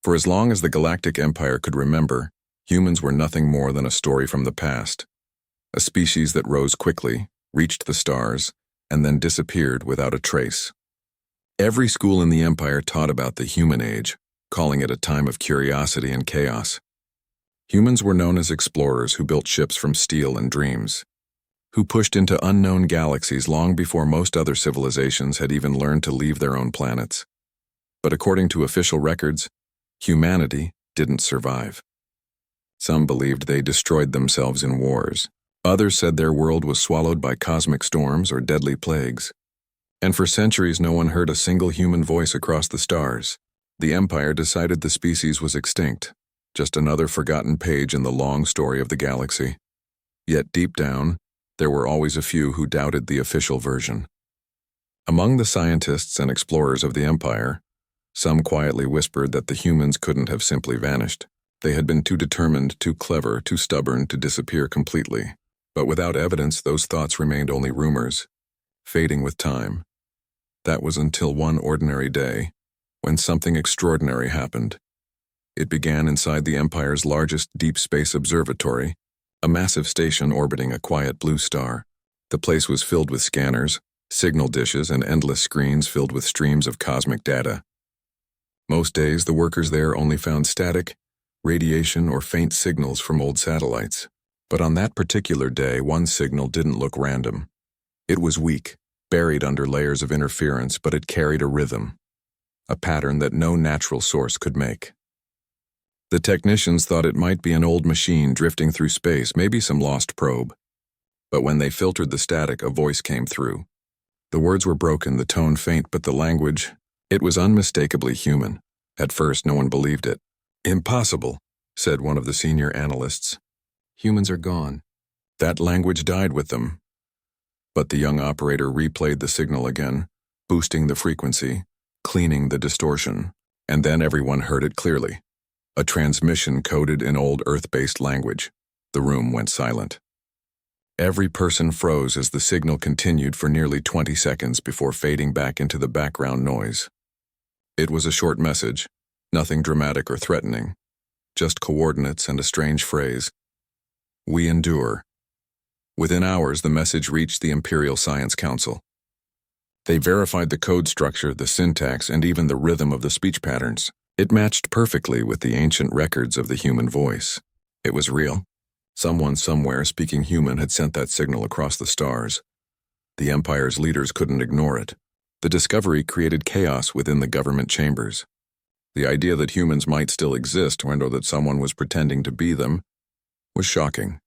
For as long as the Galactic Empire could remember, humans were nothing more than a story from the past. A species that rose quickly, reached the stars, and then disappeared without a trace. Every school in the Empire taught about the human age, calling it a time of curiosity and chaos. Humans were known as explorers who built ships from steel and dreams, who pushed into unknown galaxies long before most other civilizations had even learned to leave their own planets. But according to official records, humanity didn't survive. Some believed they destroyed themselves in wars. Others said their world was swallowed by cosmic storms or deadly plagues. And for centuries no one heard a single human voice across the stars. The Empire decided the species was extinct, just another forgotten page in the long story of the galaxy. Yet deep down, there were always a few who doubted the official version. Among the scientists and explorers of the Empire, some quietly whispered that the humans couldn't have simply vanished. They had been too determined, too clever, too stubborn to disappear completely. But without evidence, those thoughts remained only rumors, fading with time. That was until one ordinary day, when something extraordinary happened. It began inside the Empire's largest deep space observatory, a massive station orbiting a quiet blue star. The place was filled with scanners, signal dishes, and endless screens filled with streams of cosmic data. Most days, the workers there only found static, radiation, or faint signals from old satellites. But on that particular day, one signal didn't look random. It was weak, buried under layers of interference, but it carried a rhythm, a pattern that no natural source could make. The technicians thought it might be an old machine drifting through space, maybe some lost probe. But when they filtered the static, a voice came through. The words were broken, the tone faint, but the language, it was unmistakably human. At first, no one believed it. "Impossible," said one of the senior analysts. "Humans are gone." That language died with them. But the young operator replayed the signal again, boosting the frequency, cleaning the distortion, and then everyone heard it clearly. A transmission coded in old Earth-based language. The room went silent. Every person froze as the signal continued for nearly 20 seconds before fading back into the background noise. It was a short message, nothing dramatic or threatening, just coordinates and a strange phrase. "We endure." Within hours, the message reached the Imperial Science Council. They verified the code structure, the syntax, and even the rhythm of the speech patterns. It matched perfectly with the ancient records of the human voice. It was real. Someone somewhere speaking human had sent that signal across the stars. The Empire's leaders couldn't ignore it. The discovery created chaos within the government chambers. The idea that humans might still exist, or that someone was pretending to be them, was shocking.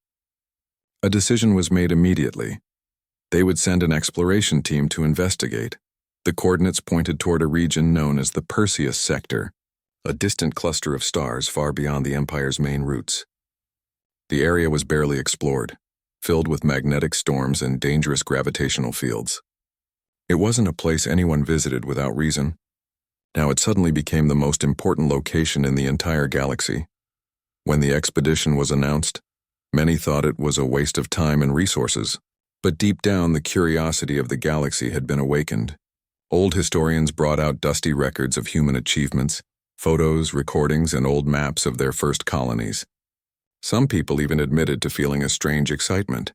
A decision was made immediately. They would send an exploration team to investigate. The coordinates pointed toward a region known as the Perseus sector, a distant cluster of stars far beyond the Empire's main routes. The area was barely explored, filled with magnetic storms and dangerous gravitational fields. It wasn't a place anyone visited without reason. Now it suddenly became the most important location in the entire galaxy. When the expedition was announced, many thought it was a waste of time and resources, but deep down the curiosity of the galaxy had been awakened. Old historians brought out dusty records of human achievements, photos, recordings, and old maps of their first colonies. Some people even admitted to feeling a strange excitement,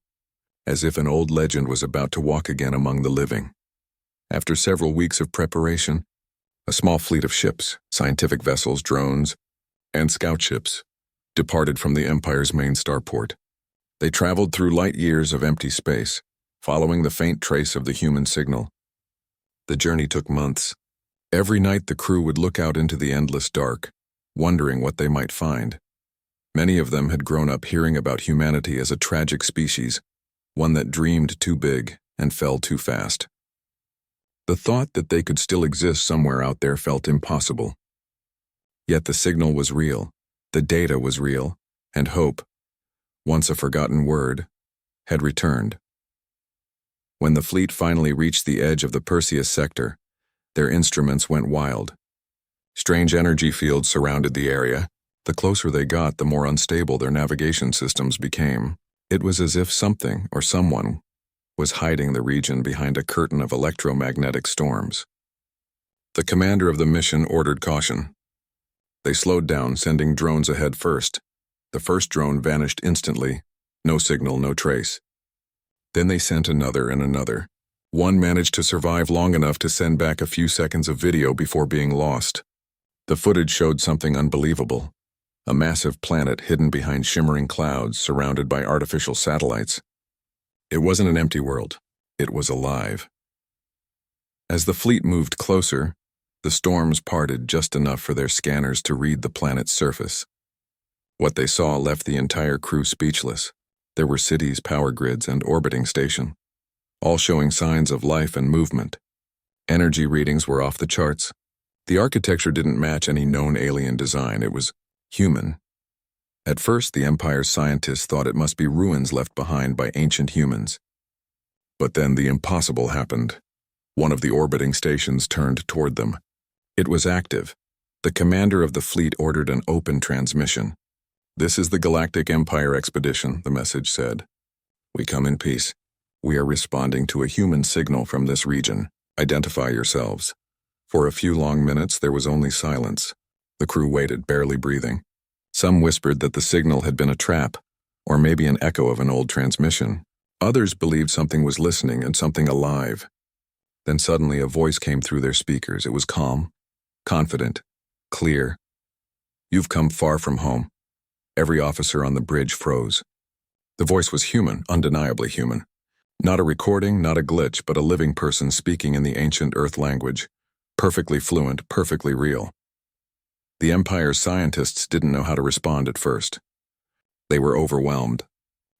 as if an old legend was about to walk again among the living. After several weeks of preparation, a small fleet of ships, scientific vessels, drones, and scout ships departed from the Empire's main starport. They traveled through light years of empty space, following the faint trace of the human signal. The journey took months. Every night the crew would look out into the endless dark, wondering what they might find. Many of them had grown up hearing about humanity as a tragic species, one that dreamed too big and fell too fast. The thought that they could still exist somewhere out there felt impossible. Yet the signal was real, the data was real, and hope, once a forgotten word, had returned. When the fleet finally reached the edge of the Perseus sector, their instruments went wild. Strange energy fields surrounded the area. The closer they got, the more unstable their navigation systems became. It was as if something or someone was hiding the region behind a curtain of electromagnetic storms. The commander of the mission ordered caution. They slowed down, sending drones ahead first. The first drone vanished instantly. No signal, no trace. Then they sent another and another. One managed to survive long enough to send back a few seconds of video before being lost. The footage showed something unbelievable. A massive planet hidden behind shimmering clouds surrounded by artificial satellites. It wasn't an empty world. It was alive. As the fleet moved closer, the storms parted just enough for their scanners to read the planet's surface. What they saw left the entire crew speechless. There were cities, power grids, and orbiting station, all showing signs of life and movement. Energy readings were off the charts. The architecture didn't match any known alien design. It was human. At first, the Empire's scientists thought it must be ruins left behind by ancient humans. But then the impossible happened. One of the orbiting stations turned toward them. It was active. The commander of the fleet ordered an open transmission. "This is the Galactic Empire expedition," the message said. "We come in peace. We are responding to a human signal from this region. Identify yourselves." For a few long minutes, there was only silence. The crew waited, barely breathing. Some whispered that the signal had been a trap, or maybe an echo of an old transmission. Others believed something was listening and something alive. Then suddenly a voice came through their speakers. It was calm, confident, clear. "You've come far from home." Every officer on the bridge froze. The voice was human, undeniably human. Not a recording, not a glitch, but a living person speaking in the ancient Earth language. Perfectly fluent, perfectly real. The Empire's scientists didn't know how to respond at first. They were overwhelmed.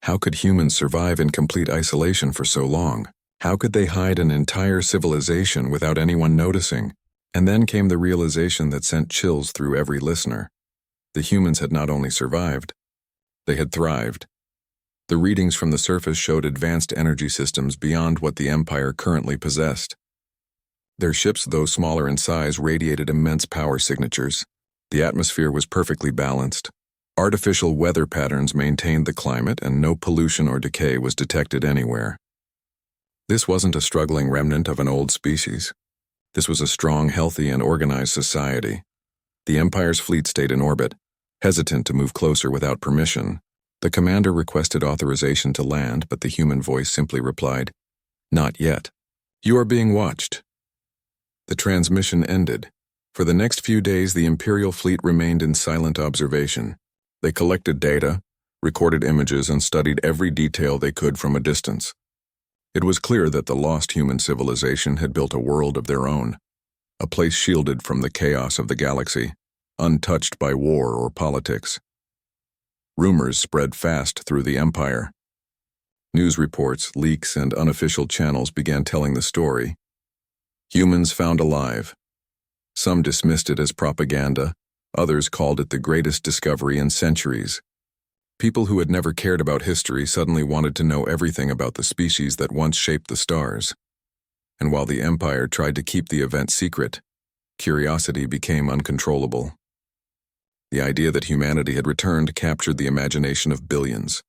How could humans survive in complete isolation for so long? How could they hide an entire civilization without anyone noticing? And then came the realization that sent chills through every listener. The humans had not only survived, they had thrived. The readings from the surface showed advanced energy systems beyond what the Empire currently possessed. Their ships, though smaller in size, radiated immense power signatures. The atmosphere was perfectly balanced. Artificial weather patterns maintained the climate, and no pollution or decay was detected anywhere. This wasn't a struggling remnant of an old species. This was a strong, healthy, and organized society. The Empire's fleet stayed in orbit, hesitant to move closer without permission. The commander requested authorization to land, but the human voice simply replied, "Not yet. You are being watched." The transmission ended. For the next few days, the Imperial fleet remained in silent observation. They collected data, recorded images, and studied every detail they could from a distance. It was clear that the lost human civilization had built a world of their own, a place shielded from the chaos of the galaxy, untouched by war or politics. Rumors spread fast through the Empire. News reports, leaks, and unofficial channels began telling the story. Humans found alive. Some dismissed it as propaganda, others called it the greatest discovery in centuries. People who had never cared about history suddenly wanted to know everything about the species that once shaped the stars. And while the Empire tried to keep the event secret, curiosity became uncontrollable. The idea that humanity had returned captured the imagination of billions.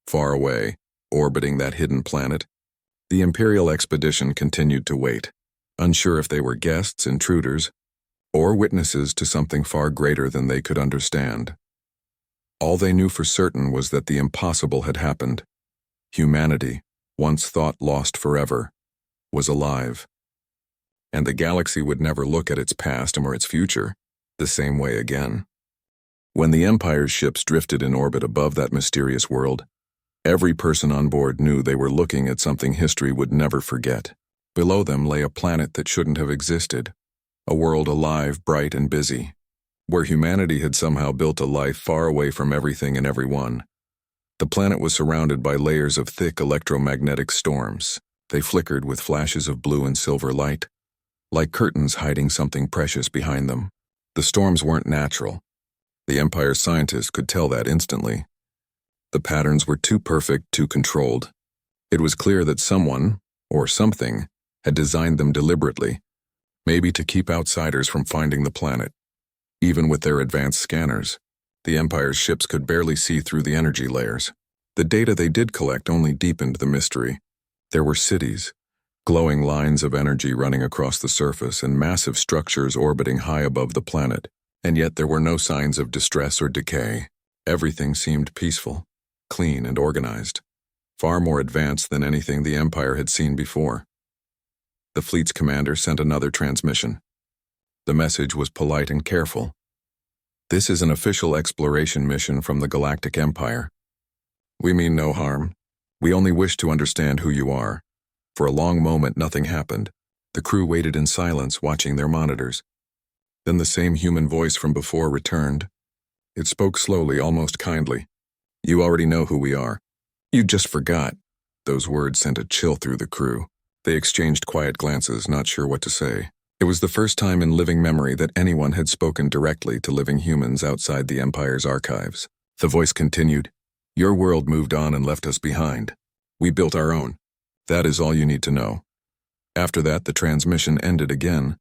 Far away, orbiting that hidden planet, the Imperial expedition continued to wait, unsure if they were guests, intruders, or witnesses to something far greater than they could understand. All they knew for certain was that the impossible had happened. Humanity, once thought lost forever, was alive. And the galaxy would never look at its past or its future the same way again. When the Empire's ships drifted in orbit above that mysterious world, every person on board knew they were looking at something history would never forget. Below them lay a planet that shouldn't have existed, a world alive, bright, and busy, where humanity had somehow built a life far away from everything and everyone. The planet was surrounded by layers of thick electromagnetic storms. They flickered with flashes of blue and silver light, like curtains hiding something precious behind them. The storms weren't natural. The Empire's scientists could tell that instantly. The patterns were too perfect, too controlled. It was clear that someone, or something, had designed them deliberately, maybe to keep outsiders from finding the planet. Even with their advanced scanners, the Empire's ships could barely see through the energy layers. The data they did collect only deepened the mystery. There were cities, glowing lines of energy running across the surface, and massive structures orbiting high above the planet. And yet there were no signs of distress or decay. Everything seemed peaceful, clean, and organized, far more advanced than anything the Empire had seen before. The fleet's commander sent another transmission. The message was polite and careful. "This is an official exploration mission from the Galactic Empire. We mean no harm. We only wish to understand who you are." For a long moment, nothing happened. The crew waited in silence, watching their monitors. Then the same human voice from before returned. It spoke slowly, almost kindly. "You already know who we are. You just forgot." Those words sent a chill through the crew. They exchanged quiet glances, not sure what to say. It was the first time in living memory that anyone had spoken directly to living humans outside the Empire's archives. The voice continued, "Your world moved on and left us behind. We built our own. That is all you need to know." After that, the transmission ended again.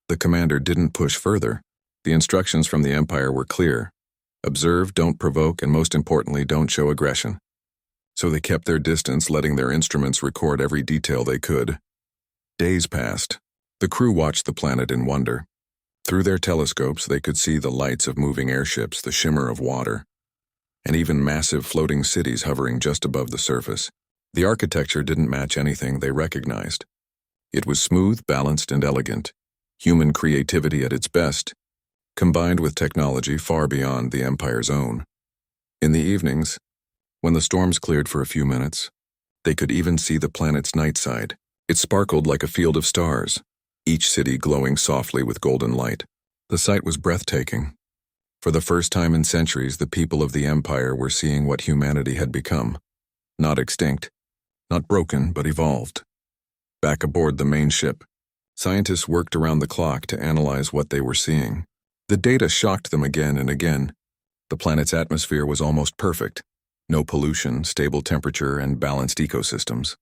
The commander didn't push further. The instructions from the Empire were clear. Observe, don't provoke, and most importantly, don't show aggression. So they kept their distance, letting their instruments record every detail they could. Days passed. The crew watched the planet in wonder. Through their telescopes, they could see the lights of moving airships, the shimmer of water, and even massive floating cities hovering just above the surface. The architecture didn't match anything they recognized. It was smooth, balanced, and elegant. Human creativity at its best, combined with technology far beyond the Empire's own. In the evenings, when the storms cleared for a few minutes, they could even see the planet's night side. It sparkled like a field of stars, each city glowing softly with golden light. The sight was breathtaking. For the first time in centuries, the people of the Empire were seeing what humanity had become. Not extinct, not broken, but evolved. Back aboard the main ship, scientists worked around the clock to analyze what they were seeing. The data shocked them again and again. The planet's atmosphere was almost perfect. No pollution, stable temperature, and balanced ecosystems.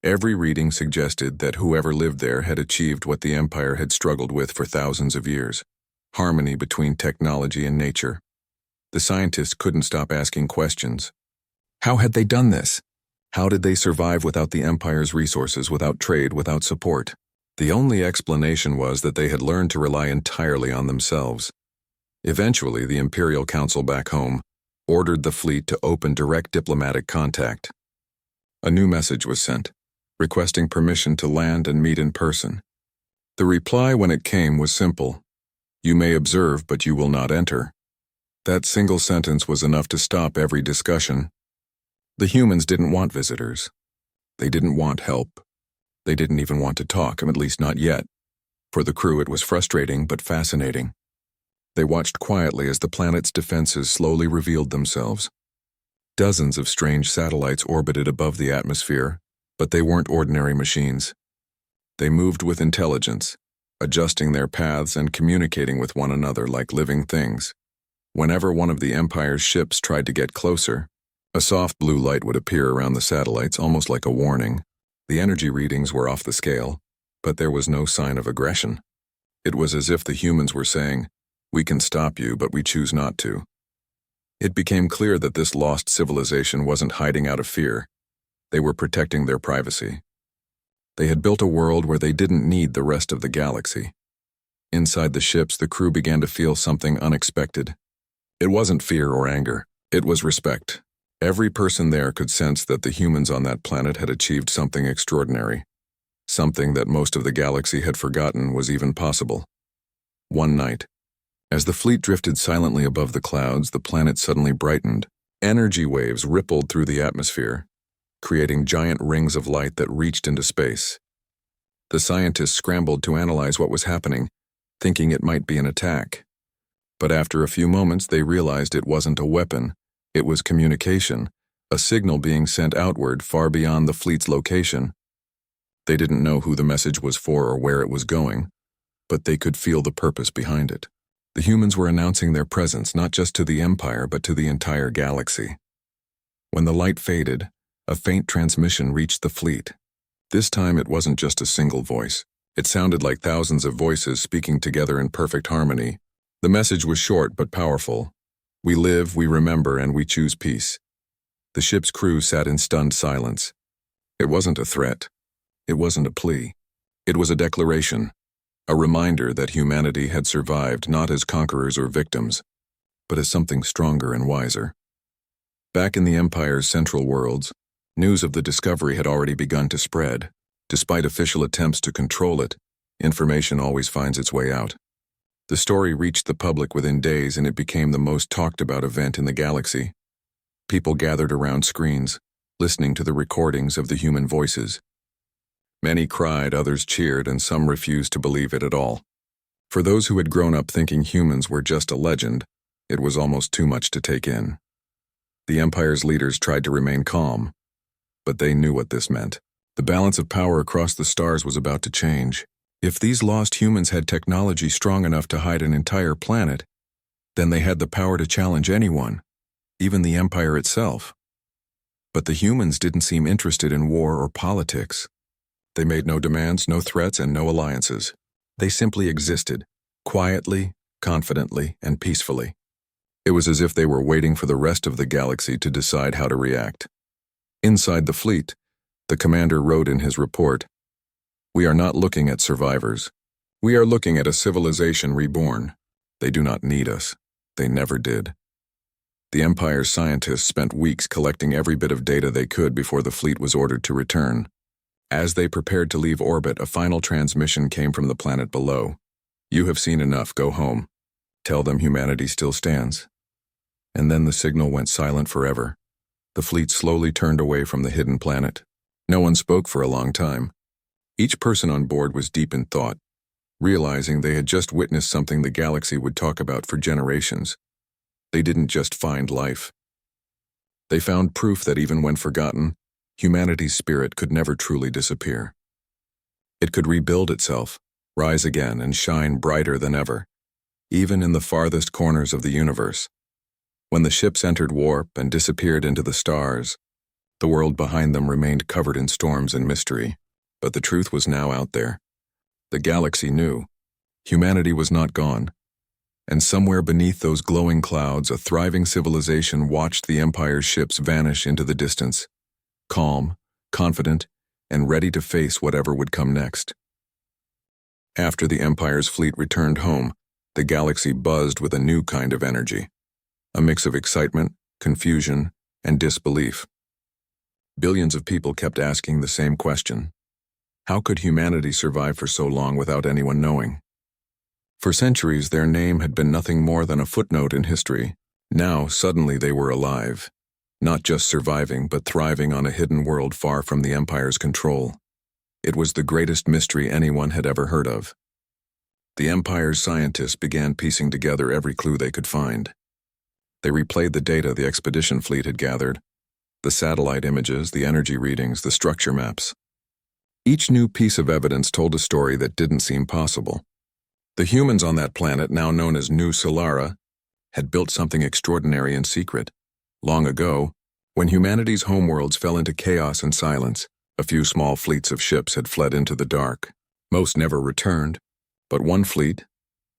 Every reading suggested that whoever lived there had achieved what the Empire had struggled with for thousands of years: harmony between technology and nature. The scientists couldn't stop asking questions. How had they done this? How did they survive without the Empire's resources, without trade, without support? The only explanation was that they had learned to rely entirely on themselves. Eventually, the Imperial Council back home ordered the fleet to open direct diplomatic contact. A new message was sent, requesting permission to land and meet in person. The reply, when it came, was simple: "You may observe, but you will not enter." That single sentence was enough to stop every discussion. The humans didn't want visitors. They didn't want help. They didn't even want to talk, at least not yet. For the crew, it was frustrating but fascinating. They watched quietly as the planet's defenses slowly revealed themselves. Dozens of strange satellites orbited above the atmosphere, but they weren't ordinary machines. They moved with intelligence, adjusting their paths and communicating with one another like living things. Whenever one of the Empire's ships tried to get closer, a soft blue light would appear around the satellites, almost like a warning. The energy readings were off the scale, but there was no sign of aggression. It was as if the humans were saying, "We can stop you, but we choose not to." It became clear that this lost civilization wasn't hiding out of fear. They were protecting their privacy. They had built a world where they didn't need the rest of the galaxy. Inside the ships, the crew began to feel something unexpected. It wasn't fear or anger. It was respect. Every person there could sense that the humans on that planet had achieved something extraordinary, something that most of the galaxy had forgotten was even possible. One night, as the fleet drifted silently above the clouds, the planet suddenly brightened. Energy waves rippled through the atmosphere, creating giant rings of light that reached into space. The scientists scrambled to analyze what was happening, thinking it might be an attack. But after a few moments, they realized it wasn't a weapon. It was communication, a signal being sent outward far beyond the fleet's location. They didn't know who the message was for or where it was going, but they could feel the purpose behind it. The humans were announcing their presence not just to the Empire but to the entire galaxy. When the light faded, a faint transmission reached the fleet. This time it wasn't just a single voice. It sounded like thousands of voices speaking together in perfect harmony. The message was short but powerful. "We live, we remember, and we choose peace." The ship's crew sat in stunned silence. It wasn't a threat. It wasn't a plea. It was a declaration. a reminder that humanity had survived not as conquerors or victims, but as something stronger and wiser. Back in the Empire's central worlds, news of the discovery had already begun to spread. Despite official attempts to control it, information always finds its way out. The story reached the public within days, and it became the most talked-about event in the galaxy. People gathered around screens, listening to the recordings of the human voices. Many cried, others cheered, and some refused to believe it at all. For those who had grown up thinking humans were just a legend, it was almost too much to take in. The Empire's leaders tried to remain calm, but they knew what this meant. The balance of power across the stars was about to change. If these lost humans had technology strong enough to hide an entire planet, then they had the power to challenge anyone, even the Empire itself. But the humans didn't seem interested in war or politics. They made no demands, no threats, and no alliances. They simply existed, quietly, confidently, and peacefully. It was as if they were waiting for the rest of the galaxy to decide how to react. Inside the fleet, the commander wrote in his report, "We are not looking at survivors. We are looking at a civilization reborn. They do not need us. They never did." The Empire's scientists spent weeks collecting every bit of data they could before the fleet was ordered to return. As they prepared to leave orbit, a final transmission came from the planet below. "You have seen enough, go home. Tell them humanity still stands." And then the signal went silent forever. The fleet slowly turned away from the hidden planet. No one spoke for a long time. Each person on board was deep in thought, realizing they had just witnessed something the galaxy would talk about for generations. They didn't just find life. They found proof that even when forgotten, humanity's spirit could never truly disappear. It could rebuild itself, rise again, and shine brighter than ever, even in the farthest corners of the universe. When the ships entered warp and disappeared into the stars, the world behind them remained covered in storms and mystery. But the truth was now out there. The galaxy knew. Humanity was not gone. And somewhere beneath those glowing clouds, a thriving civilization watched the Empire's ships vanish into the distance, calm, confident, and ready to face whatever would come next. After the Empire's fleet returned home, the galaxy buzzed with a new kind of energy, a mix of excitement, confusion, and disbelief. Billions of people kept asking the same question. How could humanity survive for so long without anyone knowing? For centuries, their name had been nothing more than a footnote in history. Now, suddenly they were alive, not just surviving, but thriving on a hidden world far from the Empire's control. It was the greatest mystery anyone had ever heard of. The Empire's scientists began piecing together every clue they could find. They replayed the data the expedition fleet had gathered, the satellite images, the energy readings, the structure maps. Each new piece of evidence told a story that didn't seem possible. The humans on that planet, now known as New Solara, had built something extraordinary in secret. Long ago, when humanity's homeworlds fell into chaos and silence, a few small fleets of ships had fled into the dark. Most never returned, but one fleet,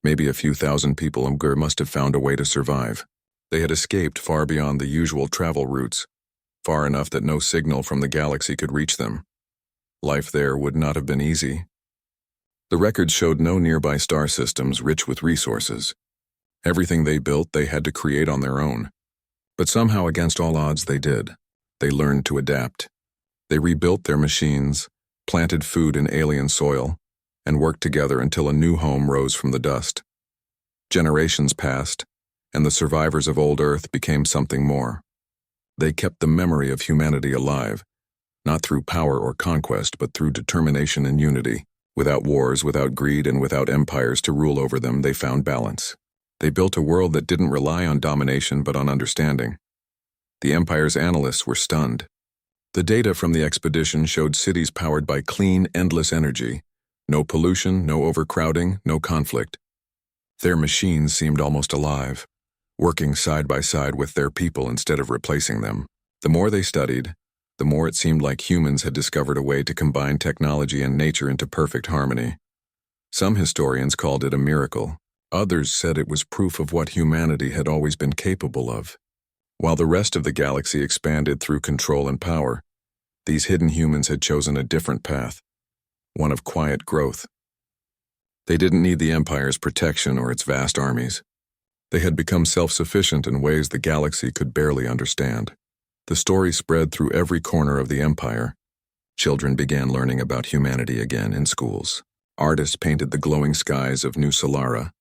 maybe a few thousand people, must have found a way to survive. They had escaped far beyond the usual travel routes, far enough that no signal from the galaxy could reach them. Life there would not have been easy. The records showed no nearby star systems rich with resources. Everything they built they had to create on their own. But somehow, against all odds, they did. They learned to adapt. They rebuilt their machines, planted food in alien soil, and worked together until a new home rose from the dust. Generations passed, and the survivors of old Earth became something more. They kept the memory of humanity alive, not through power or conquest, but through determination and unity. Without wars, without greed, and without empires to rule over them, they found balance. They built a world that didn't rely on domination but on understanding. The Empire's analysts were stunned. The data from the expedition showed cities powered by clean, endless energy. No pollution, no overcrowding, no conflict. Their machines seemed almost alive, working side by side with their people instead of replacing them. The more they studied, the more it seemed like humans had discovered a way to combine technology and nature into perfect harmony. Some historians called it a miracle. Others said it was proof of what humanity had always been capable of. While the rest of the galaxy expanded through control and power, these hidden humans had chosen a different path, one of quiet growth. They didn't need the Empire's protection or its vast armies. They had become self-sufficient in ways the galaxy could barely understand. The story spread through every corner of the Empire. Children began learning about humanity again in schools. Artists painted the glowing skies of New Solara,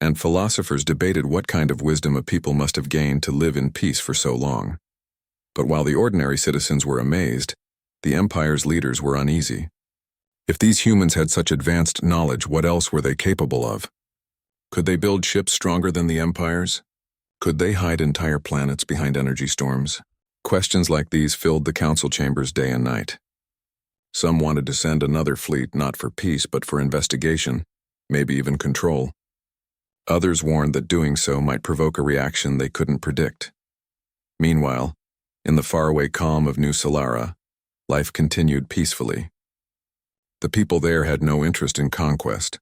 and philosophers debated what kind of wisdom a people must have gained to live in peace for so long. But while the ordinary citizens were amazed, the Empire's leaders were uneasy. If these humans had such advanced knowledge, what else were they capable of? Could they build ships stronger than the Empire's? Could they hide entire planets behind energy storms? Questions like these filled the council chambers day and night. Some wanted to send another fleet not for peace but for investigation, maybe even control. Others warned that doing so might provoke a reaction they couldn't predict. Meanwhile, in the faraway calm of New Solara, life continued peacefully. The people there had no interest in conquest.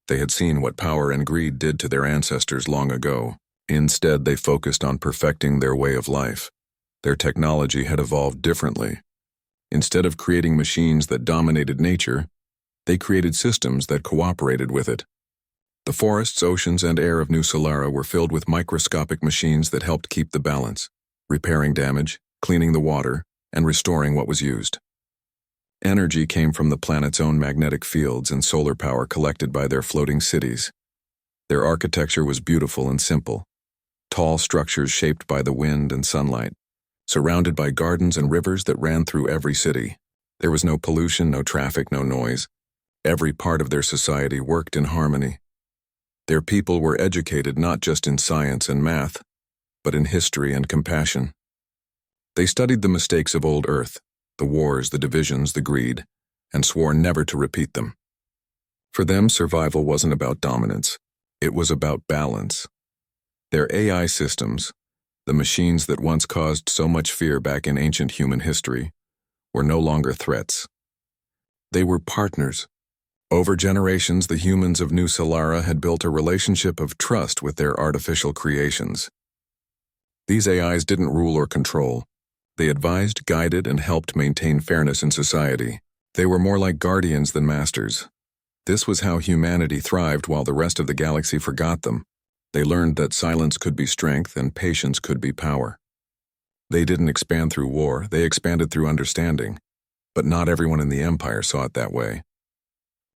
They had seen what power and greed did to their ancestors long ago. Instead, they focused on perfecting their way of life. Their technology had evolved differently. Instead of creating machines that dominated nature, they created systems that cooperated with it. The forests, oceans, and air of New Solara were filled with microscopic machines that helped keep the balance, repairing damage, cleaning the water, and restoring what was used. Energy came from the planet's own magnetic fields and solar power collected by their floating cities. Their architecture was beautiful and simple. Tall structures shaped by the wind and sunlight, surrounded by gardens and rivers that ran through every city. There was no pollution, no traffic, no noise. Every part of their society worked in harmony. Their people were educated not just in science and math, but in history and compassion. They studied the mistakes of old Earth, the wars, the divisions, the greed, and swore never to repeat them. For them, survival wasn't about dominance. It was about balance. Their AI systems, the machines that once caused so much fear back in ancient human history, were no longer threats. They were partners. Over generations, the humans of New Solara had built a relationship of trust with their artificial creations. These AIs didn't rule or control. They advised, guided, and helped maintain fairness in society. They were more like guardians than masters. This was how humanity thrived while the rest of the galaxy forgot them. They learned that silence could be strength and patience could be power. They didn't expand through war, they expanded through understanding. But not everyone in the Empire saw it that way.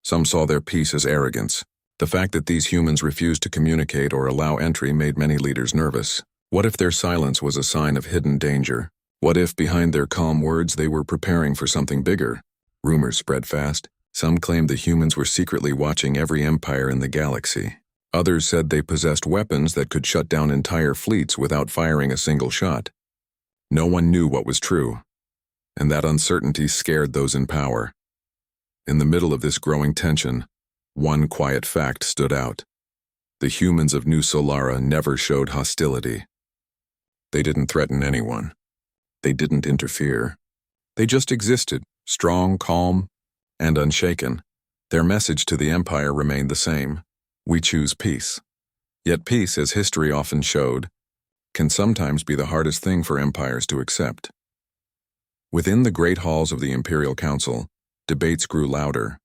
Some saw their peace as arrogance. The fact that these humans refused to communicate or allow entry made many leaders nervous. What if their silence was a sign of hidden danger? What if behind their calm words they were preparing for something bigger? Rumors spread fast. Some claimed the humans were secretly watching every empire in the galaxy. Others said they possessed weapons that could shut down entire fleets without firing a single shot. No one knew what was true, and that uncertainty scared those in power. In the middle of this growing tension, one quiet fact stood out. The humans of New Solara never showed hostility. They didn't threaten anyone. They didn't interfere. They just existed, strong, calm, and unshaken. Their message to the Empire remained the same. We choose peace. Yet peace, as history often showed, can sometimes be the hardest thing for empires to accept. Within the great halls of the Imperial Council, debates grew louder.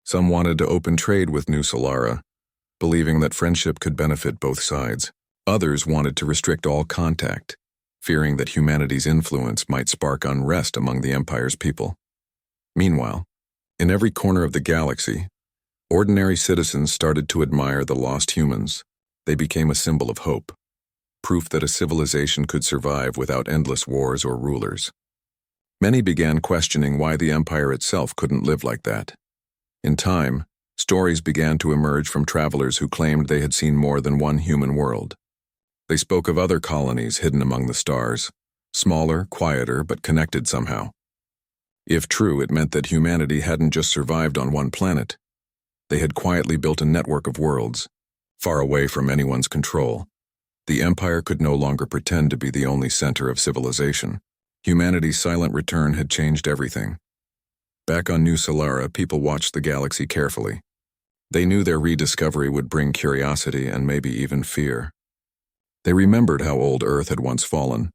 Some wanted to open trade with New Solara, believing that friendship could benefit both sides. Others wanted to restrict all contact, fearing that humanity's influence might spark unrest among the Empire's people. Meanwhile, in every corner of the galaxy, ordinary citizens started to admire the lost humans. They became a symbol of hope, proof that a civilization could survive without endless wars or rulers. Many began questioning why the Empire itself couldn't live like that. In time, stories began to emerge from travelers who claimed they had seen more than one human world. They spoke of other colonies hidden among the stars, smaller, quieter, but connected somehow. If true, it meant that humanity hadn't just survived on one planet. They had quietly built a network of worlds, far away from anyone's control. The Empire could no longer pretend to be the only center of civilization. Humanity's silent return had changed everything. Back on New Solara, people watched the galaxy carefully. They knew their rediscovery would bring curiosity and maybe even fear. They remembered how old Earth had once fallen,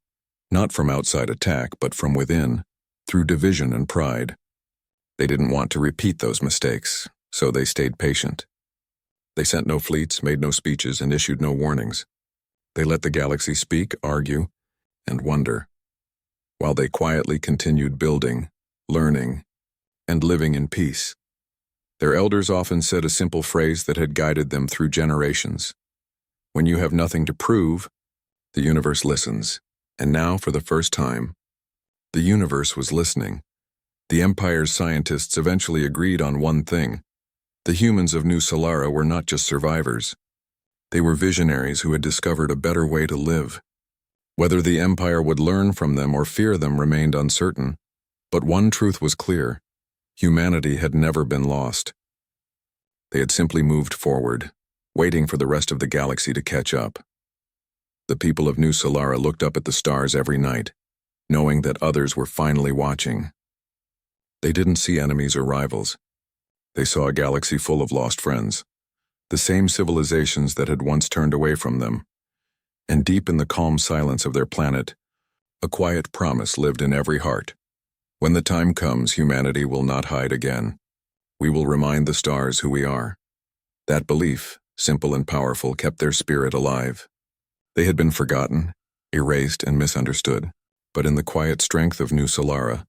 not from outside attack, but from within, through division and pride. They didn't want to repeat those mistakes, so they stayed patient. They sent no fleets, made no speeches, and issued no warnings. They let the galaxy speak, argue, and wonder, while they quietly continued building, learning, and living in peace. Their elders often said a simple phrase that had guided them through generations. When you have nothing to prove, the universe listens. And now, for the first time, the universe was listening. The Empire's scientists eventually agreed on one thing. The humans of New Solara were not just survivors. They were visionaries who had discovered a better way to live. Whether the Empire would learn from them or fear them remained uncertain, but one truth was clear. Humanity had never been lost. They had simply moved forward, waiting for the rest of the galaxy to catch up. The people of New Solara looked up at the stars every night, knowing that others were finally watching. They didn't see enemies or rivals. They saw a galaxy full of lost friends, the same civilizations that had once turned away from them. And deep in the calm silence of their planet, a quiet promise lived in every heart. When the time comes, humanity will not hide again. We will remind the stars who we are. That belief, simple and powerful, kept their spirit alive. They had been forgotten, erased, and misunderstood, but in the quiet strength of New Solara,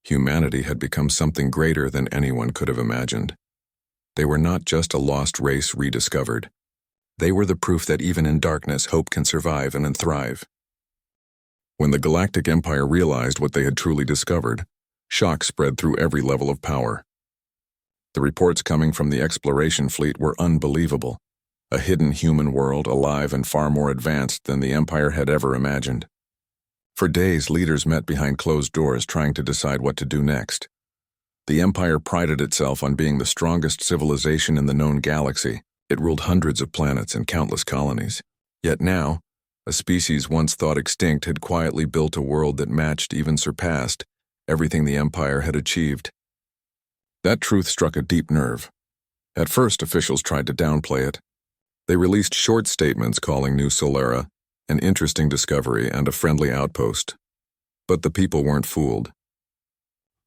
humanity had become something greater than anyone could have imagined. They were not just a lost race rediscovered. They were the proof that even in darkness, hope can survive and thrive. When the Galactic Empire realized what they had truly discovered, shock spread through every level of power. The reports coming from the exploration fleet were unbelievable. A hidden human world, alive and far more advanced than the Empire had ever imagined. For days, leaders met behind closed doors trying to decide what to do next. The Empire prided itself on being the strongest civilization in the known galaxy. It ruled hundreds of planets and countless colonies. Yet now, a species once thought extinct had quietly built a world that matched, even surpassed, everything the Empire had achieved. That truth struck a deep nerve. At first, officials tried to downplay it. They released short statements calling New Solara an interesting discovery and a friendly outpost. But the people weren't fooled.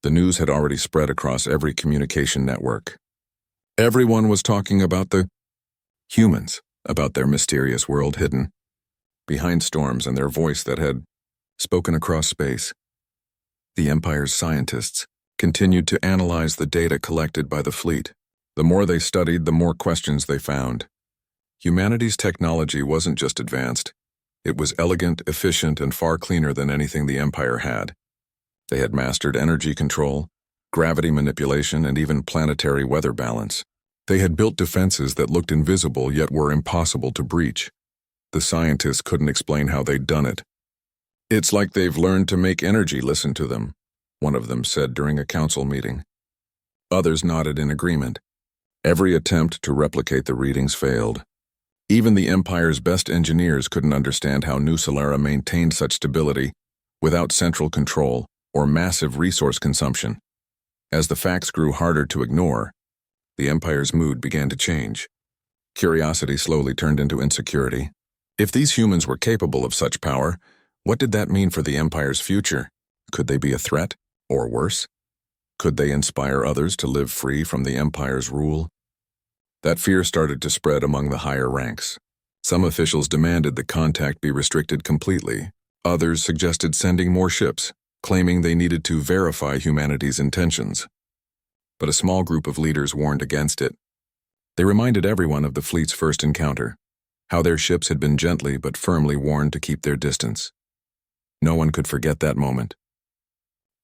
The news had already spread across every communication network. Everyone was talking about the humans, about their mysterious world hidden behind storms and their voice that had spoken across space. The Empire's scientists continued to analyze the data collected by the fleet. The more they studied, the more questions they found. Humanity's technology wasn't just advanced. It was elegant, efficient, and far cleaner than anything the Empire had. They had mastered energy control, gravity manipulation, and even planetary weather balance. They had built defenses that looked invisible yet were impossible to breach. The scientists couldn't explain how they'd done it. "It's like they've learned to make energy listen to them," one of them said during a council meeting. Others nodded in agreement. Every attempt to replicate the readings failed. Even the Empire's best engineers couldn't understand how New Solara maintained such stability without central control or massive resource consumption. As the facts grew harder to ignore, the Empire's mood began to change. Curiosity slowly turned into insecurity. If these humans were capable of such power, what did that mean for the Empire's future? Could they be a threat, or worse? Could they inspire others to live free from the Empire's rule? That fear started to spread among the higher ranks. Some officials demanded that contact be restricted completely. Others suggested sending more ships, claiming they needed to verify humanity's intentions. But a small group of leaders warned against it. They reminded everyone of the fleet's first encounter, how their ships had been gently but firmly warned to keep their distance. No one could forget that moment.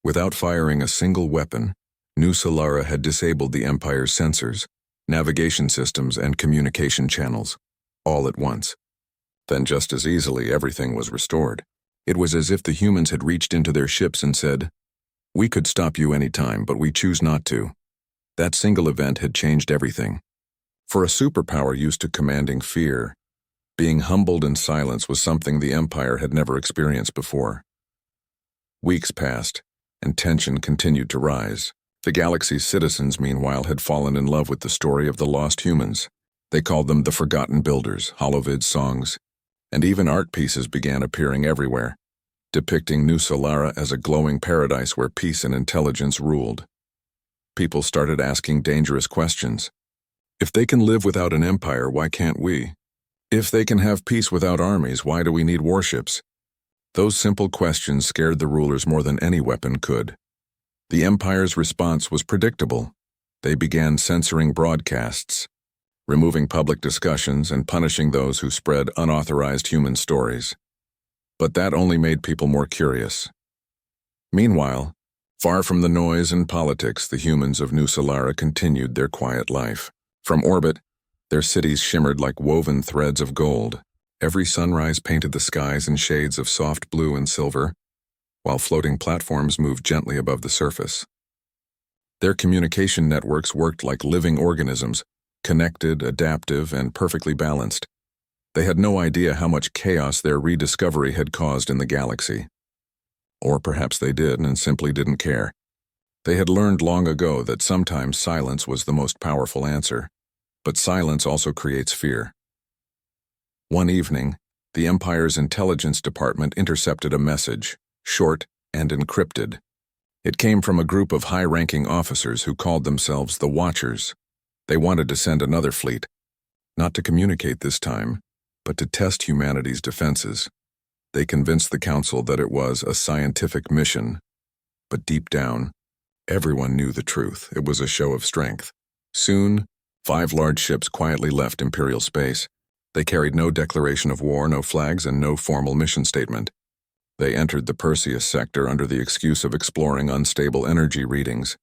Without firing a single weapon, New Solara had disabled the Empire's sensors, navigation systems, and communication channels, all at once. Then just as easily, everything was restored. It was as if the humans had reached into their ships and said, "We could stop you any time, but we choose not to." That single event had changed everything. For a superpower used to commanding fear, being humbled in silence was something the Empire had never experienced before. Weeks passed, and tension continued to rise. The galaxy's citizens, meanwhile, had fallen in love with the story of the lost humans. They called them the Forgotten Builders, holovid songs, and even art pieces began appearing everywhere, depicting New Solara as a glowing paradise where peace and intelligence ruled. People started asking dangerous questions. If they can live without an empire, why can't we? If they can have peace without armies, why do we need warships? Those simple questions scared the rulers more than any weapon could. The empire's response was predictable. They began censoring broadcasts, removing public discussions, and punishing those who spread unauthorized human stories. But that only made people more curious. Meanwhile, far from the noise and politics, the humans of New Solara continued their quiet life. From orbit, their cities shimmered like woven threads of gold. Every sunrise painted the skies in shades of soft blue and silver, while floating platforms moved gently above the surface. Their communication networks worked like living organisms, connected, adaptive, and perfectly balanced. They had no idea how much chaos their rediscovery had caused in the galaxy. Or perhaps they did and simply didn't care. They had learned long ago that sometimes silence was the most powerful answer, but silence also creates fear. One evening, the Empire's intelligence department intercepted a message, short and encrypted. It came from a group of high-ranking officers who called themselves the Watchers. They wanted to send another fleet, not to communicate this time, but to test humanity's defenses. They convinced the Council that it was a scientific mission, but deep down, everyone knew the truth. It was a show of strength. Soon, 5 large ships quietly left Imperial space. They carried no declaration of war, no flags, and no formal mission statement. They entered the Perseus sector under the excuse of exploring unstable energy readings.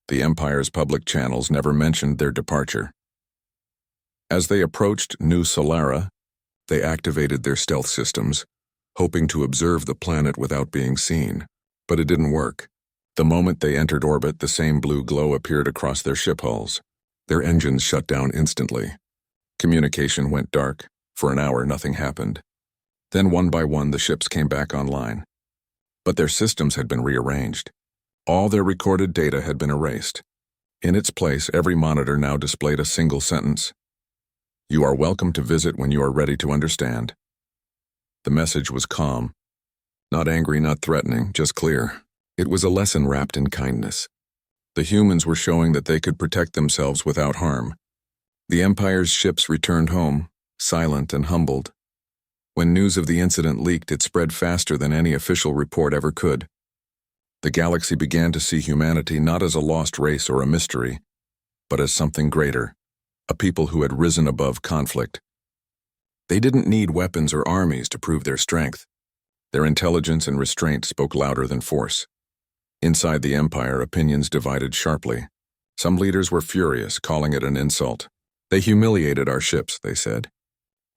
The Empire's public channels never mentioned their departure. As they approached New Solara, they activated their stealth systems, hoping to observe the planet without being seen. But it didn't work. The moment they entered orbit, the same blue glow appeared across their ship hulls. Their engines shut down instantly. Communication went dark. For an hour, nothing happened. Then one by one, the ships came back online. But their systems had been rearranged. All their recorded data had been erased. In its place, every monitor now displayed a single sentence. "You are welcome to visit when you are ready to understand." The message was calm. Not angry, not threatening, just clear. It was a lesson wrapped in kindness. The humans were showing that they could protect themselves without harm. The Empire's ships returned home, silent and humbled. When news of the incident leaked, it spread faster than any official report ever could. The galaxy began to see humanity not as a lost race or a mystery, but as something greater, a people who had risen above conflict. They didn't need weapons or armies to prove their strength. Their intelligence and restraint spoke louder than force. Inside the Empire, opinions divided sharply. Some leaders were furious, calling it an insult. "They humiliated our ships," they said.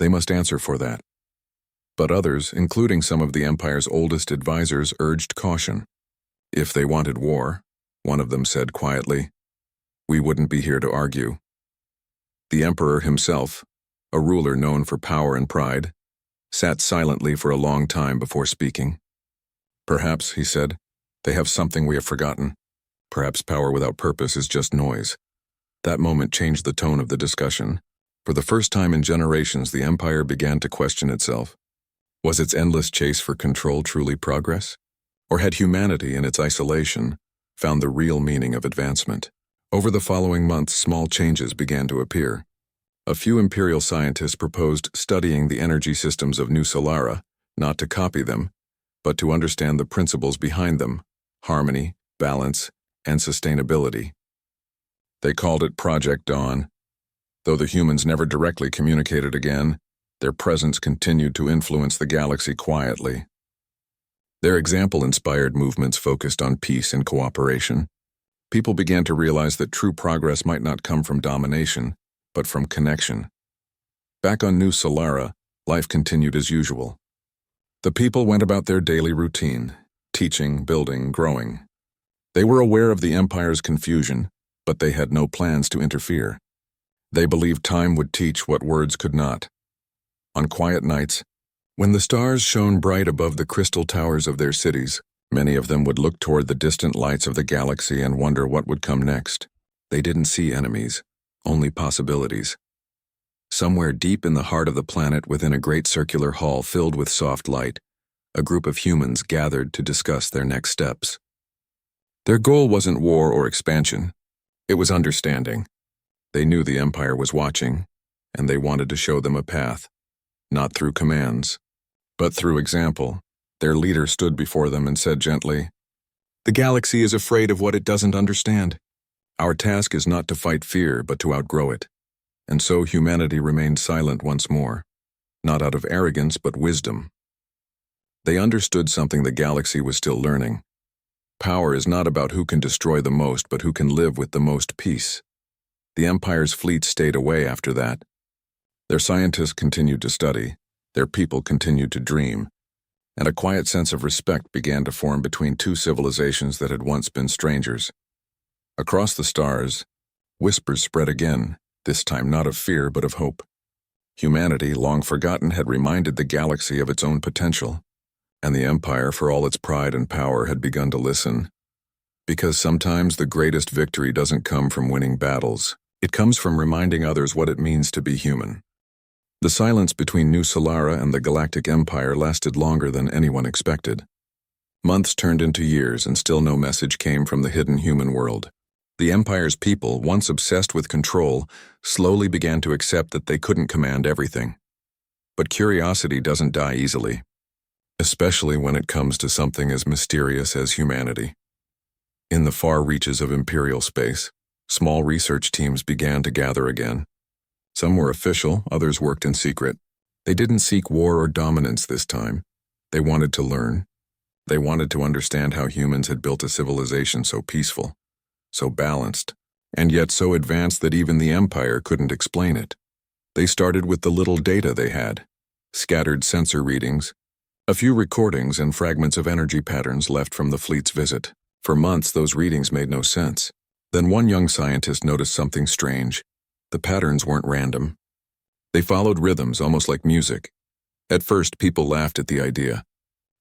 "They must answer for that." But others, including some of the Empire's oldest advisors, urged caution. "If they wanted war," one of them said quietly, "we wouldn't be here to argue." The Emperor himself, a ruler known for power and pride, sat silently for a long time before speaking. "Perhaps," he said, "they have something we have forgotten. Perhaps power without purpose is just noise." That moment changed the tone of the discussion. For the first time in generations, the Empire began to question itself. Was its endless chase for control truly progress? Or had humanity, in its isolation, found the real meaning of advancement? Over the following months, small changes began to appear. A few Imperial scientists proposed studying the energy systems of New Solara, not to copy them, but to understand the principles behind them: harmony, balance, and sustainability. They called it Project Dawn. Though the humans never directly communicated again, their presence continued to influence the galaxy quietly. Their example inspired movements focused on peace and cooperation. People began to realize that true progress might not come from domination, but from connection. Back on New Solara, life continued as usual. The people went about their daily routine, teaching, building, growing. They were aware of the Empire's confusion, but they had no plans to interfere. They believed time would teach what words could not. On quiet nights, when the stars shone bright above the crystal towers of their cities, many of them would look toward the distant lights of the galaxy and wonder what would come next. They didn't see enemies, only possibilities. Somewhere deep in the heart of the planet, within a great circular hall filled with soft light, a group of humans gathered to discuss their next steps. Their goal wasn't war or expansion. It was understanding. They knew the Empire was watching, and they wanted to show them a path, not through commands, but through example. Their leader stood before them and said gently, "The galaxy is afraid of what it doesn't understand. Our task is not to fight fear, but to outgrow it." And so humanity remained silent once more, not out of arrogance, but wisdom. They understood something the galaxy was still learning. Power is not about who can destroy the most, but who can live with the most peace. The Empire's fleet stayed away after that. Their scientists continued to study, their people continued to dream, and a quiet sense of respect began to form between two civilizations that had once been strangers. Across the stars, whispers spread again, this time not of fear but of hope. Humanity, long forgotten, had reminded the galaxy of its own potential, and the Empire, for all its pride and power, had begun to listen. Because sometimes the greatest victory doesn't come from winning battles. It comes from reminding others what it means to be human. The silence between New Solara and the Galactic Empire lasted longer than anyone expected. Months turned into years, and still no message came from the hidden human world. The Empire's people, once obsessed with control, slowly began to accept that they couldn't command everything. But curiosity doesn't die easily, especially when it comes to something as mysterious as humanity. In the far reaches of Imperial space, small research teams began to gather again. Some were official, others worked in secret. They didn't seek war or dominance this time. They wanted to learn. They wanted to understand how humans had built a civilization so peaceful, so balanced, and yet so advanced that even the Empire couldn't explain it. They started with the little data they had: scattered sensor readings, a few recordings, and fragments of energy patterns left from the fleet's visit. For months, those readings made no sense. Then one young scientist noticed something strange. The patterns weren't random. They followed rhythms, almost like music. At first, people laughed at the idea.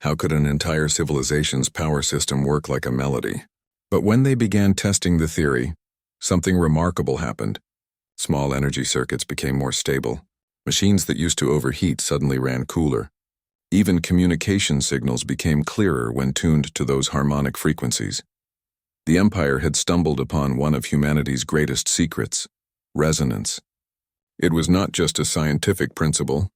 How could an entire civilization's power system work like a melody? But when they began testing the theory, something remarkable happened. Small energy circuits became more stable. Machines that used to overheat suddenly ran cooler. Even communication signals became clearer when tuned to those harmonic frequencies. The Empire had stumbled upon one of humanity's greatest secrets: resonance. It was not just a scientific principle,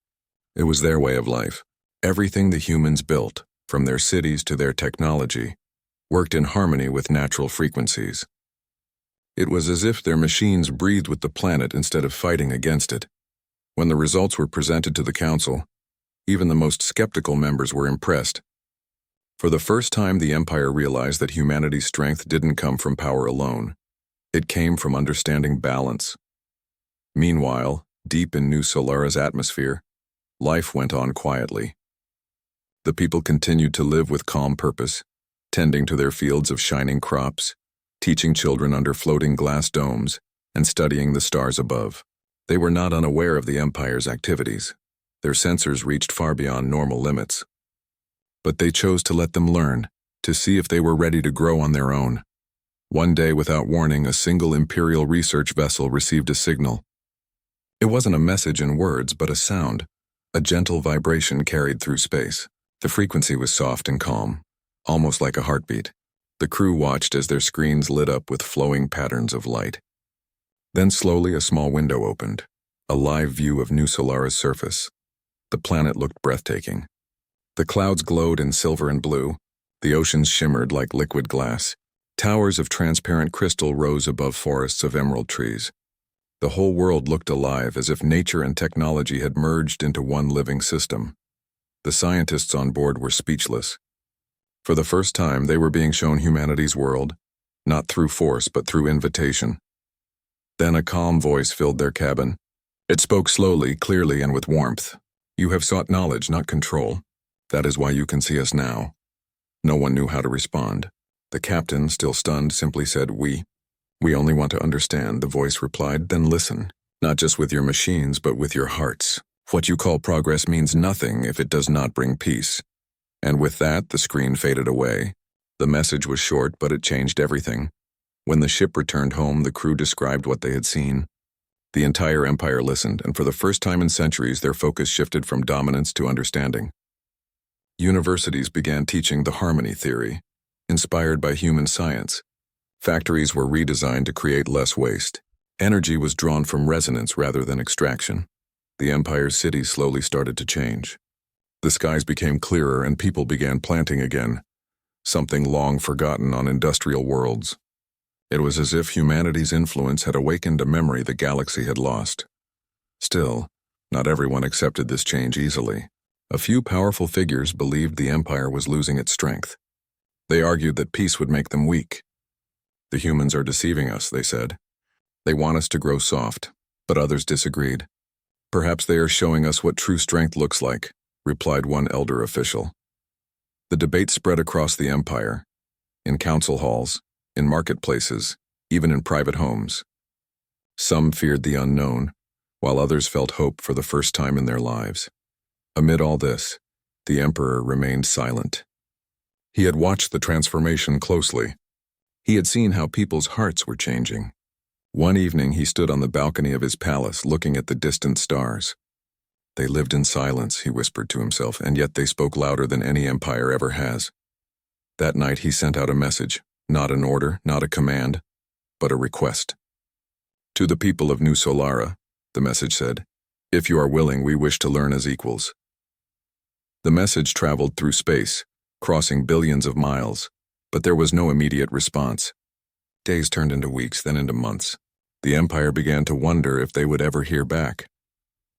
it was their way of life. Everything the humans built, from their cities to their technology, worked in harmony with natural frequencies. It was as if their machines breathed with the planet instead of fighting against it. When the results were presented to the Council, even the most skeptical members were impressed. For the first time, the Empire realized that humanity's strength didn't come from power alone. It came from understanding balance. Meanwhile, deep in New Solara's atmosphere, life went on quietly. The people continued to live with calm purpose, tending to their fields of shining crops, teaching children under floating glass domes, and studying the stars above. They were not unaware of the Empire's activities. Their sensors reached far beyond normal limits. But they chose to let them learn, to see if they were ready to grow on their own. One day, without warning, a single Imperial research vessel received a signal. It wasn't a message in words, but a sound, a gentle vibration carried through space. The frequency was soft and calm, almost like a heartbeat. The crew watched as their screens lit up with flowing patterns of light. Then slowly a small window opened, a live view of New Solara's surface. The planet looked breathtaking. The clouds glowed in silver and blue. The oceans shimmered like liquid glass. Towers of transparent crystal rose above forests of emerald trees. The whole world looked alive, as if nature and technology had merged into one living system. The scientists on board were speechless. For the first time, they were being shown humanity's world, not through force but through invitation. Then a calm voice filled their cabin. It spoke slowly, clearly, and with warmth. "You have sought knowledge, not control. That is why you can see us now." No one knew how to respond. The captain, still stunned, simply said, We only want to understand," the voice replied. "Then listen, not just with your machines, but with your hearts. What you call progress means nothing if it does not bring peace." And with that, the screen faded away. The message was short, but it changed everything. When the ship returned home, the crew described what they had seen. The entire Empire listened, and for the first time in centuries, their focus shifted from dominance to understanding. Universities began teaching the harmony theory, inspired by human science. Factories were redesigned to create less waste. Energy was drawn from resonance rather than extraction. The Empire's cities slowly started to change. The skies became clearer and people began planting again, something long forgotten on industrial worlds. It was as if humanity's influence had awakened a memory the galaxy had lost. Still, not everyone accepted this change easily. A few powerful figures believed the Empire was losing its strength. They argued that peace would make them weak. The humans are deceiving us, they said. They want us to grow soft, but others disagreed. Perhaps they are showing us what true strength looks like, replied one elder official. The debate spread across the Empire, in council halls, in marketplaces, even in private homes. Some feared the unknown, while others felt hope for the first time in their lives. Amid all this, the Emperor remained silent. He had watched the transformation closely. He had seen how people's hearts were changing. One evening he stood on the balcony of his palace looking at the distant stars. They lived in silence, he whispered to himself, and yet they spoke louder than any empire ever has. That night he sent out a message, not an order, not a command, but a request. To the people of New Solara, the message said, if you are willing, we wish to learn as equals. The message traveled through space, crossing billions of miles, but there was no immediate response. Days turned into weeks, then into months. The Empire began to wonder if they would ever hear back.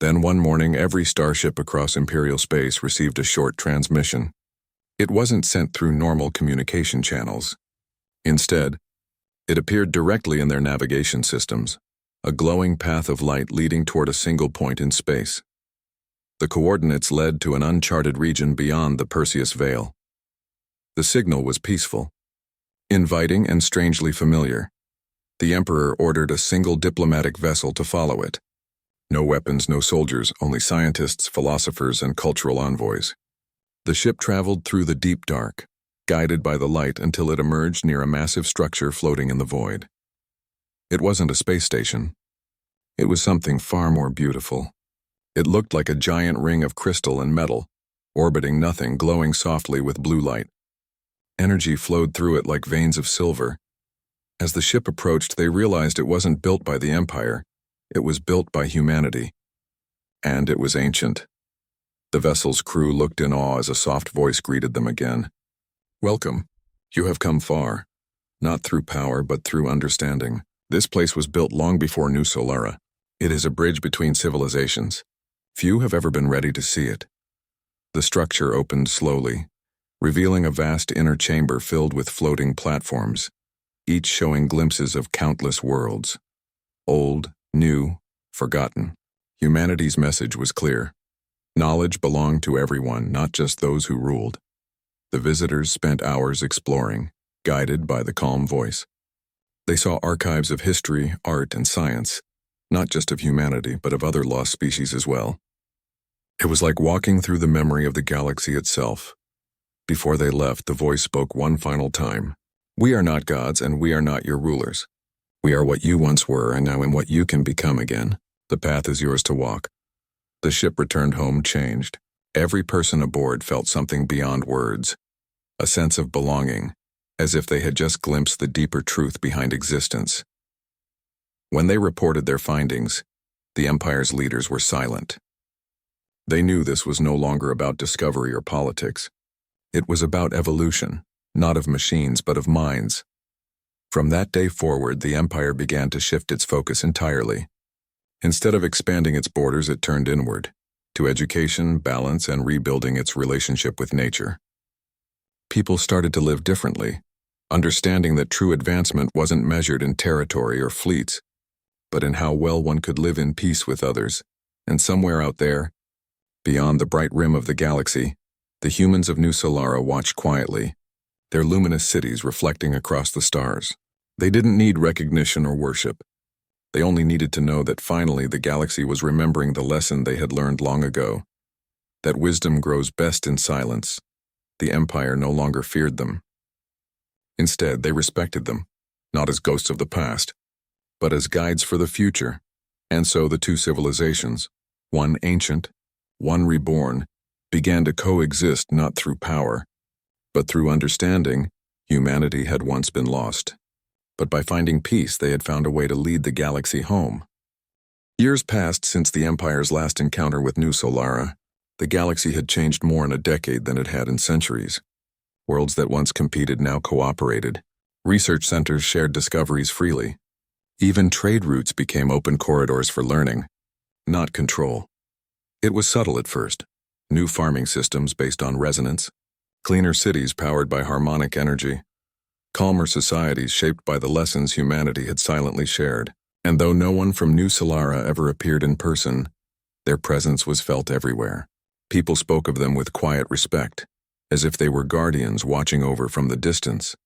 Then one morning, every starship across Imperial space received a short transmission. It wasn't sent through normal communication channels. Instead, it appeared directly in their navigation systems, a glowing path of light leading toward a single point in space. The coordinates led to an uncharted region beyond the Perseus Veil. The signal was peaceful, inviting and strangely familiar. The Emperor ordered a single diplomatic vessel to follow it. No weapons, no soldiers, only scientists, philosophers, and cultural envoys. The ship traveled through the deep dark, guided by the light until it emerged near a massive structure floating in the void. It wasn't a space station. It was something far more beautiful. It looked like a giant ring of crystal and metal, orbiting nothing, glowing softly with blue light. Energy flowed through it like veins of silver. As the ship approached, they realized it wasn't built by the Empire. It was built by humanity. And it was ancient. The vessel's crew looked in awe as a soft voice greeted them again. Welcome. You have come far. Not through power, but through understanding. This place was built long before New Solara. It is a bridge between civilizations. Few have ever been ready to see it. The structure opened slowly, revealing a vast inner chamber filled with floating platforms, each showing glimpses of countless worlds. Old, new, forgotten. Humanity's message was clear. Knowledge belonged to everyone, not just those who ruled. The visitors spent hours exploring, guided by the calm voice. They saw archives of history, art, and science, not just of humanity, but of other lost species as well. It was like walking through the memory of the galaxy itself. Before they left, the voice spoke one final time. We are not gods, and we are not your rulers. We are what you once were, and now in what you can become again. The path is yours to walk. The ship returned home changed. Every person aboard felt something beyond words, a sense of belonging, as if they had just glimpsed the deeper truth behind existence. When they reported their findings, the Empire's leaders were silent. They knew this was no longer about discovery or politics. It was about evolution, not of machines but of minds. From that day forward, the Empire began to shift its focus entirely. Instead of expanding its borders, it turned inward, to education, balance, and rebuilding its relationship with nature. People started to live differently, understanding that true advancement wasn't measured in territory or fleets, but in how well one could live in peace with others. And somewhere out there, beyond the bright rim of the galaxy, the humans of New Solara watched quietly, their luminous cities reflecting across the stars. They didn't need recognition or worship. They only needed to know that finally the galaxy was remembering the lesson they had learned long ago, that wisdom grows best in silence. The Empire no longer feared them. Instead, they respected them, not as ghosts of the past, but as guides for the future. And so the two civilizations, one ancient, one reborn, began to coexist not through power, but through understanding humanity had once been lost. but by finding peace they had found a way to lead the galaxy home. Years passed since the Empire's last encounter with New Solara. The galaxy had changed more in a decade than it had in centuries. Worlds that once competed now cooperated. Research centers shared discoveries freely. Even trade routes became open corridors for learning, not control. It was subtle at first. New farming systems based on resonance, cleaner cities powered by harmonic energy, calmer societies shaped by the lessons humanity had silently shared. And though no one from New Solara ever appeared in person, their presence was felt everywhere. People spoke of them with quiet respect, as if they were guardians watching over from the distance.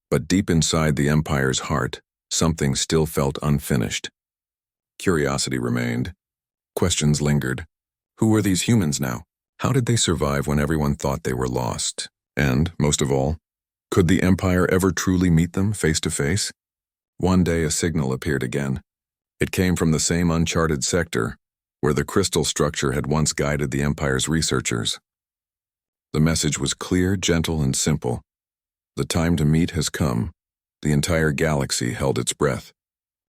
But deep inside the Empire's heart, something still felt unfinished. Curiosity remained. Questions lingered. Who were these humans now? How did they survive when everyone thought they were lost? And, most of all, could the Empire ever truly meet them face to face? One day a signal appeared again. It came from the same uncharted sector, where the crystal structure had once guided the Empire's researchers. The message was clear, gentle, and simple. The time to meet has come. The entire galaxy held its breath.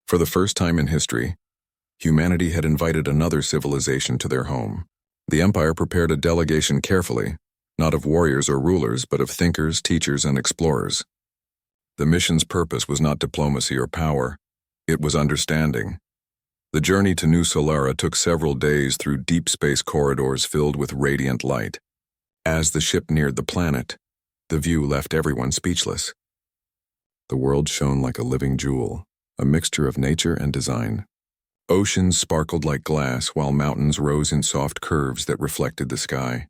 For the first time in history, humanity had invited another civilization to their home. The Empire prepared a delegation carefully, not of warriors or rulers, but of thinkers, teachers, and explorers. The mission's purpose was not diplomacy or power. It was understanding. The journey to New Solara took several days through deep space corridors filled with radiant light. As the ship neared the planet, the view left everyone speechless. The world shone like a living jewel, a mixture of nature and design. Oceans sparkled like glass while mountains rose in soft curves that reflected the sky.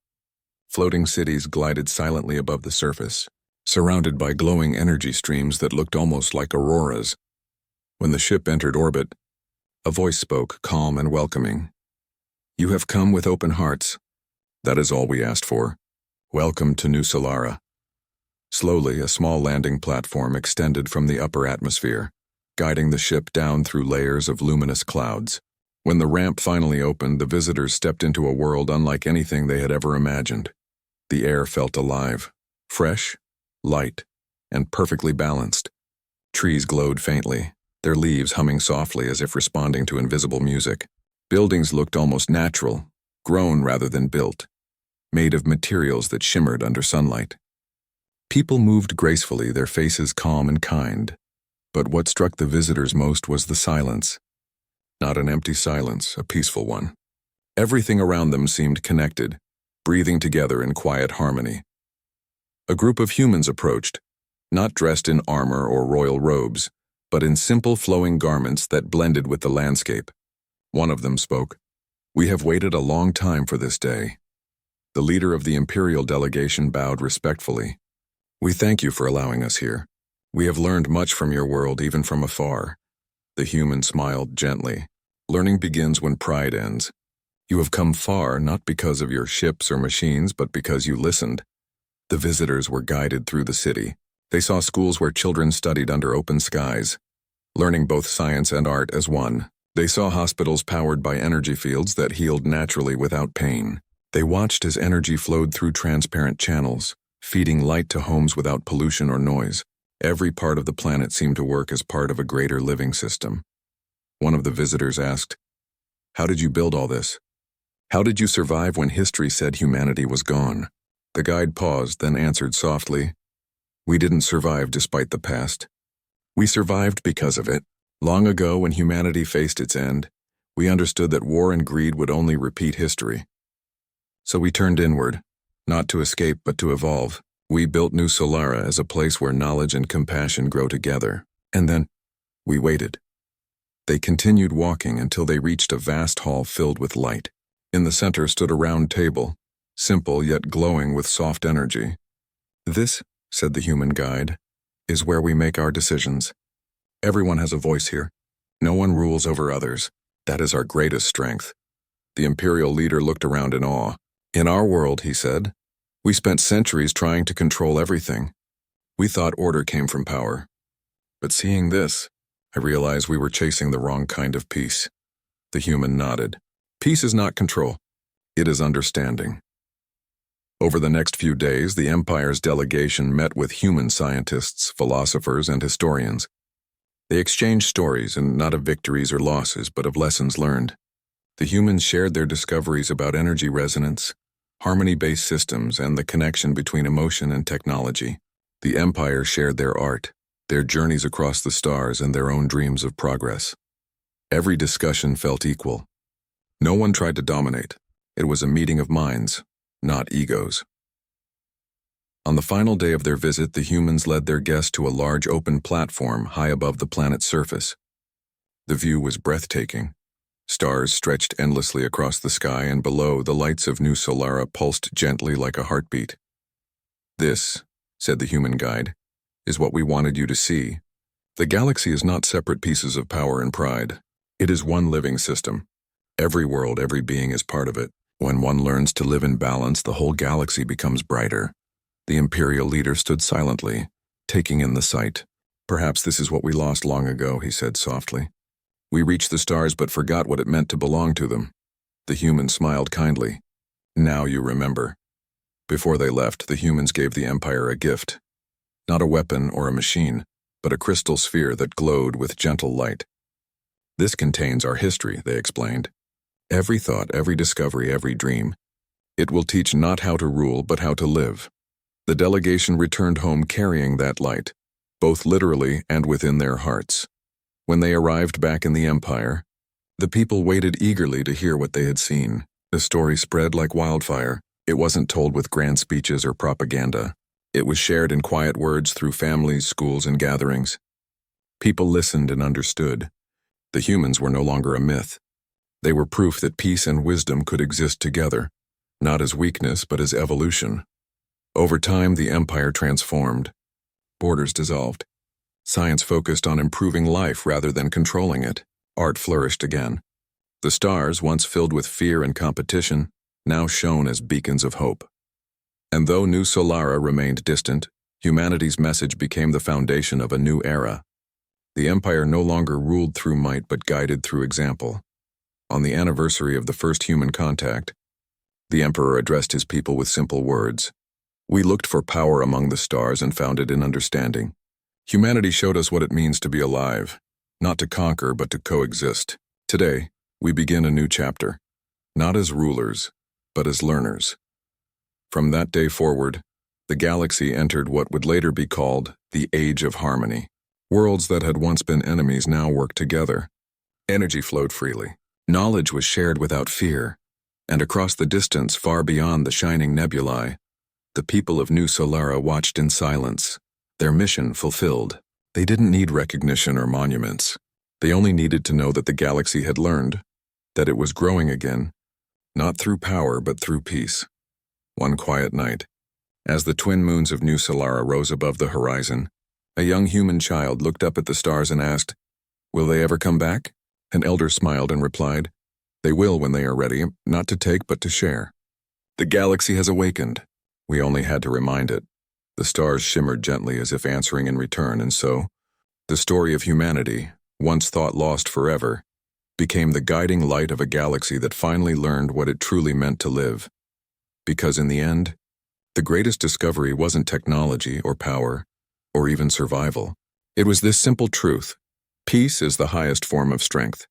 Floating cities glided silently above the surface, surrounded by glowing energy streams that looked almost like auroras. When the ship entered orbit, a voice spoke, calm and welcoming. "You have come with open hearts. That is all we asked for. Welcome to New Solara." Slowly, a small landing platform extended from the upper atmosphere, guiding the ship down through layers of luminous clouds. When the ramp finally opened, the visitors stepped into a world unlike anything they had ever imagined. The air felt alive, fresh, light, and perfectly balanced. Trees glowed faintly, their leaves humming softly as if responding to invisible music. Buildings looked almost natural, grown rather than built, made of materials that shimmered under sunlight. People moved gracefully, their faces calm and kind. But what struck the visitors most was the silence. Not an empty silence, a peaceful one. Everything around them seemed connected, breathing together in quiet harmony. A group of humans approached, not dressed in armor or royal robes, but in simple flowing garments that blended with the landscape. One of them spoke. "We have waited a long time for this day." The leader of the imperial delegation bowed respectfully. "We thank you for allowing us here. We have learned much from your world, even from afar." The human smiled gently. "Learning begins when pride ends. You have come far, not because of your ships or machines, but because you listened." The visitors were guided through the city. They saw schools where children studied under open skies, learning both science and art as one. They saw hospitals powered by energy fields that healed naturally without pain. They watched as energy flowed through transparent channels, feeding light to homes without pollution or noise. Every part of the planet seemed to work as part of a greater living system. One of the visitors asked, "How did you build all this? How did you survive when history said humanity was gone?" The guide paused, then answered softly, "We didn't survive despite the past. We survived because of it. Long ago, when humanity faced its end, we understood that war and greed would only repeat history. So we turned inward, not to escape but to evolve. We built New Solara as a place where knowledge and compassion grow together. And then, we waited." They continued walking until they reached a vast hall filled with light. In the center stood a round table, simple yet glowing with soft energy. "This," said the human guide, "is where we make our decisions. Everyone has a voice here. No one rules over others. That is our greatest strength." The imperial leader looked around in awe. "In our world," he said, "we spent centuries trying to control everything. We thought order came from power. But seeing this, I realized we were chasing the wrong kind of peace." The human nodded. "Peace is not control. It is understanding." Over the next few days, the Empire's delegation met with human scientists, philosophers, and historians. They exchanged stories, and not of victories or losses, but of lessons learned. The humans shared their discoveries about energy resonance, harmony-based systems, and the connection between emotion and technology. The Empire shared their art, their journeys across the stars, and their own dreams of progress. Every discussion felt equal. No one tried to dominate. It was a meeting of minds, not egos. On the final day of their visit, the humans led their guests to a large open platform high above the planet's surface. The view was breathtaking. Stars stretched endlessly across the sky, and below, the lights of New Solara pulsed gently like a heartbeat. "This," said the human guide, "is what we wanted you to see. The galaxy is not separate pieces of power and pride. It is one living system. Every world, every being is part of it. When one learns to live in balance, the whole galaxy becomes brighter." The Imperial leader stood silently, taking in the sight. "Perhaps this is what we lost long ago," he said softly. "We reached the stars but forgot what it meant to belong to them." The human smiled kindly. "Now you remember." Before they left, the humans gave the Empire a gift. Not a weapon or a machine, but a crystal sphere that glowed with gentle light. "This contains our history," they explained. "Every thought, every discovery, every dream. It will teach not how to rule, but how to live." The delegation returned home carrying that light, both literally and within their hearts. When they arrived back in the Empire, the people waited eagerly to hear what they had seen. The story spread like wildfire. It wasn't told with grand speeches or propaganda. It was shared in quiet words through families, schools, and gatherings. People listened and understood. The humans were no longer a myth. They were proof that peace and wisdom could exist together, not as weakness but as evolution. Over time, the Empire transformed. Borders dissolved. Science focused on improving life rather than controlling it. Art flourished again. The stars, once filled with fear and competition, now shone as beacons of hope. And though New Solara remained distant, humanity's message became the foundation of a new era. The Empire no longer ruled through might but guided through example. On the anniversary of the first human contact, the Emperor addressed his people with simple words. "We looked for power among the stars and found it in understanding. Humanity showed us what it means to be alive, not to conquer but to coexist. Today, we begin a new chapter, not as rulers, but as learners." From that day forward, the galaxy entered what would later be called the Age of Harmony. Worlds that had once been enemies now worked together. Energy flowed freely. Knowledge was shared without fear. And across the distance, far beyond the shining nebulae, the people of New Solara watched in silence, their mission fulfilled. They didn't need recognition or monuments. They only needed to know that the galaxy had learned, that it was growing again, not through power but through peace. One quiet night, as the twin moons of New Solara rose above the horizon, a young human child looked up at the stars and asked, "Will they ever come back?" An elder smiled and replied, "They will when they are ready, not to take but to share." The galaxy has awakened. We only had to remind it. The stars shimmered gently as if answering in return, and so, the story of humanity, once thought lost forever, became the guiding light of a galaxy that finally learned what it truly meant to live. Because in the end, the greatest discovery wasn't technology or power, or even survival. It was this simple truth: peace is the highest form of strength.